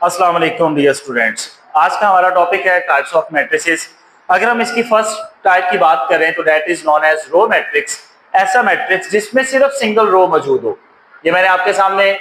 अस्सलाम वालेकुम dear students. आज का हमारा टॉपिक है टाइप्स ऑफ मैट्रिसेस। अगर हम इसकी फर्स्ट टाइप की बात करें तो that is known as row matrix. ऐसा मैट्रिक्स जिसमें सिर्फ सिंगल रो मौजूद हो। ये मैंने आपके सामने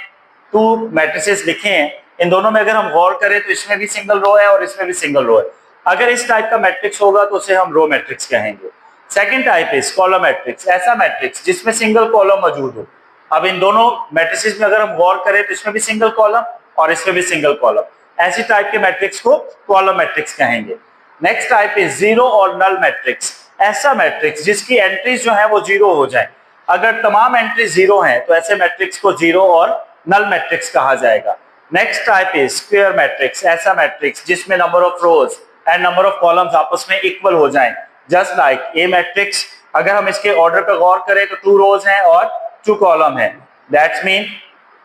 टू मैट्रिसेस लिखे हैं। इन दोनों में अगर हम गौर करें तो इसमें भी सिंगल रो है और इसमें भी सिंगल रो है। अगर इस टाइप का मैट्रिक्स होगा तो उसे हम रो मैट्रिक्स कहेंगे। Second type is column matrix. ऐसा मैट्रिक्स जिसमें सिंगल कॉलम मौजूद हो। अब इन दोनों मैट्रिसेस में अगर हम गौर करें तो इसमें भी सिंगल कॉलम और इसमें भी सिंगल कॉलम। ऐसी टाइप के मैट्रिक्स को कॉलम मैट्रिक्स कहेंगे। नेक्स्ट टाइप इज जीरो और नल मैट्रिक्स। ऐसा मैट्रिक्स जिसकी एंट्रीज जो है वो जीरो हो जाए। अगर तमाम एंट्री जीरो हैं तो ऐसे मैट्रिक्स को जीरो और नल मैट्रिक्स कहा जाएगा। Next type is square matrix. ऐसा मैट्रिक्स जिसमें number of rows and number of columns आपस में इक्वल हो जाएं। Just like a matrix. अगर हम इसके ऑर्डर पर गौर करें तो 2 रोज हैं और 2 कॉलम है। That's mean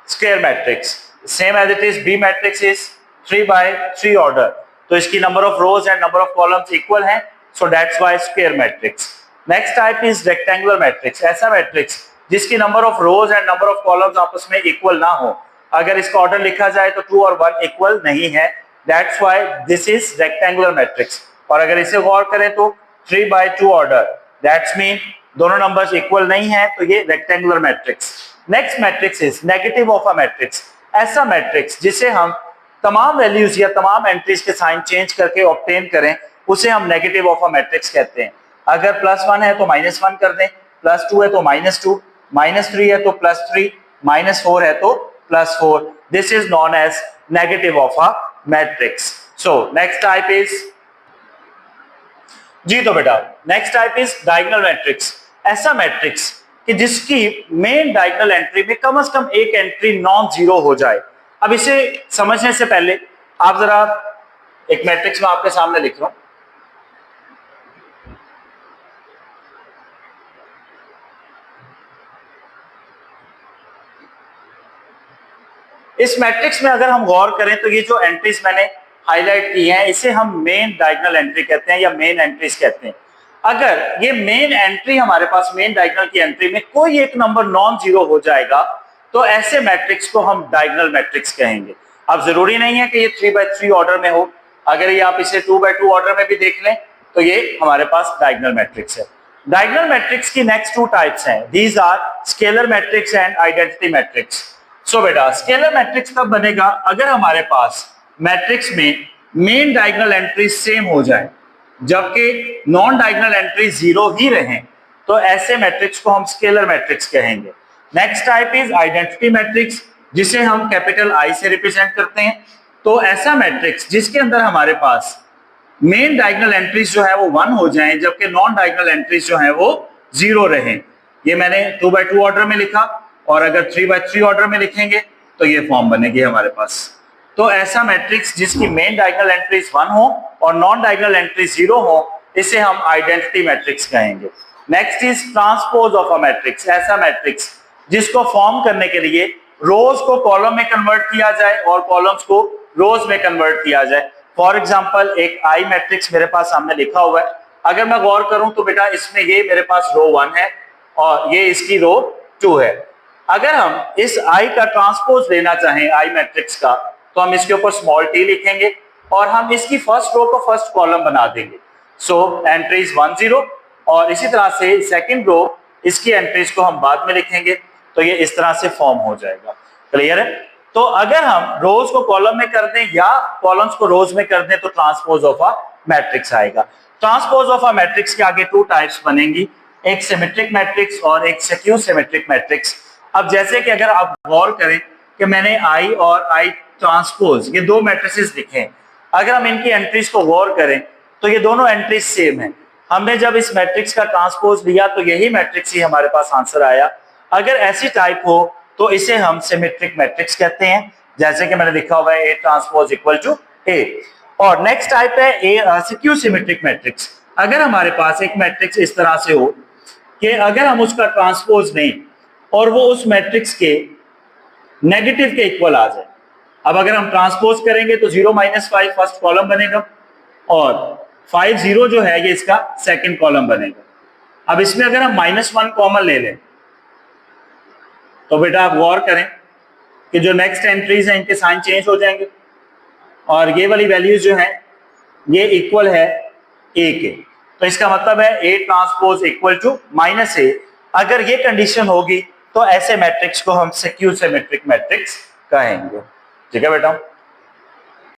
square matrix. Same as it is B matrix is 3 by 3 order. तो इसकी number of rows and number of columns equal हैं, so that's why square matrix. Next type is rectangular matrix. ऐसा matrix जिसकी number of rows and number of columns आपस में equal ना हो। अगर इसका ऑर्डर लिखा जाए तो 2 और 1 इक्वल नहीं है। That's why this is rectangular matrix. और अगर इसे गौर करें तो 3 by 2 ऑर्डर, दैट्स मीन दोनों नंबर्स इक्वल नहीं है, तो ये rectangular matrix. Next matrix is negative of a matrix. ऐसा मैट्रिक्स जिसे हम तमाम वैल्यूज या तमाम एंट्रीज के साइन चेंज करके ऑब्टेन करें, उसे हम नेगेटिव ऑफ अ मैट्रिक्स कहते हैं। अगर +1 है तो -1 कर दें, +2 है तो -2, -3 है तो +3, -4 है तो +4। This is known as negative of a matrix. So next type is जी तो बेटा next type is diagonal matrix. ऐसा मैट्रिक्स कि जिसकी मेन डायगोनल एंट्री में कम से कम एक एंट्री नॉन जीरो हो जाए। अब इसे समझने से पहले आप जरा एक मैट्रिक्स में आपके सामने लिख रहा हूं। इस मैट्रिक्स में अगर हम गौर करें तो ये जो एंट्रीज मैंने हाईलाइट की हैं इसे हम मेन डायगोनल एंट्री कहते हैं या मेन एंट्रीज कहते हैं। अगर ये मेन एंट्री हमारे पास मेन डायगोनल की एंट्री में कोई एक नंबर नॉन जीरो हो जाएगा तो ऐसे मैट्रिक्स को हम डायगोनल मैट्रिक्स कहेंगे। अब जरूरी नहीं है कि ये 3 by 3 ऑर्डर में हो। अगर ये आप इसे 2 by 2 ऑर्डर में भी देख लें तो ये हमारे पास डायगोनल मैट्रिक्स है। डायगोनल मैट्रिक्स की नेक्स्ट 2 टाइप्स हैं। These are scalar matrix and identity matrix. So बेटा स्केलर मैट्रिक्स कब बनेगा? अगर हमारे पास मैट्रिक्स में मेन डायगोनल एंट्री सेम हो जाए जबकि नॉन डायगोनल एंट्री जीरो ही रहे, तो ऐसे मैट्रिक्स को हम स्केलर मैट्रिक्स कहेंगे। Next type is identity matrix, जिसे हम कैपिटल आई से रिप्रेजेंट करते हैं। तो ऐसा मैट्रिक्स जिसके अंदर हमारे पास मेन डायगोनल एंट्रीज जो है वो 1 हो जाएं जबकि नॉन डायगोनल एंट्रीज जो है वो 0 रहें। ये मैंने 2 by 2 ऑर्डर में लिखा, और अगर 3 by 3 ऑर्डर में लिखेंगे तो ये फॉर्म बनेगी हमारे पास। तो ऐसा मैट्रिक्स जिसकी मेन डायगोनल एंट्रीज 1 हो और नॉन डायगोनल एंट्री 0 हो, इसे हम आइडेंटिटी मैट्रिक्स कहेंगे। Next is transpose of a matrix. ऐसा मैट्रिक्स जिसको फॉर्म करने के लिए रोज को कॉलम में कन्वर्ट किया जाए और कॉलम्स को रोज में कन्वर्ट किया जाए। फॉर एग्जांपल एक आई मैट्रिक्स मेरे पास सामने लिखा हुआ है। अगर मैं गौर करूं तो बेटा इसमें ये मेरे पास रो 1 है और ये इसकी रो 2 है। अगर हम इस आई का ट्रांसपोज लेना चाहें आई मैट्रिक्स का, तो हम इसके ऊपर स्मॉल टी लिखेंगे और हम इसकी फर्स्ट रो को फर्स्ट कॉलम बना देंगे। सो एंट्रीज 1 0, और इसी तरह से सेकंड रो इसकी एंट्रीज को हम बाद में लिखेंगे, तो ये इस तरह से फॉर्म हो जाएगा। क्लियर है? तो अगर हम रोज को कॉलम में कर दें या कॉलम्स को रोज में कर दें तो ट्रांसपोज ऑफ अ मैट्रिक्स आएगा। ट्रांसपोज ऑफ अ मैट्रिक्स के आगे 2 टाइप्स बनेंगी, एक सिमेट्रिक मैट्रिक्स और एक स्क्यू सिमेट्रिक मैट्रिक्स। अब जैसे कि अगर आप गौर करें कि मैंने आई और आई ट्रांसपोज ये 2 मैट्रिसेस लिखे हैं। अगर हम इनकी एंट्रीज को गौर करें तो ये दोनों एंट्रीज सेम है। हमने जब इस मैट्रिक्स का ट्रांसपोज लिया तो यही मैट्रिक्स ही हमारे पास आंसर आया। अगर ऐसी टाइप हो तो इसे हम सिमेट्रिक मैट्रिक्स कहते हैं, जैसे कि मैंने लिखा हुआ है A transpose equal to A। और नेक्स्ट टाइप है A स्क्यू सिमेट्रिक मैट्रिक्स। अगर हमारे पास एक मैट्रिक्स इस तरह से हो कि अगर हम उसका ट्रांसपोज लें और वो उस मैट्रिक्स के नेगेटिव के इक्वल आ जाए। अब अगर हम ट्रांसपोज करेंगे तो 0 - 5 फर्स्ट कॉलम बनेगा और 5 0 जो है ये इसका सेकंड कॉलम बनेगा। अब इसमें अगर हम -1 कॉमन ले लें तो बेटा आप गौर करें कि जो नेक्स्ट एंट्रीज हैं इनके साइन चेंज हो जाएंगे। और ये वाली वैल्यू जो है ये इक्वल है ए के, तो इसका मतलब है A transpose equal to minus A. अगर ये कंडीशन होगी तो ऐसे मैट्रिक्स को हम सिक्यू सिमेट्रिक मैट्रिक्स कहेंगे। ठीक है बेटा।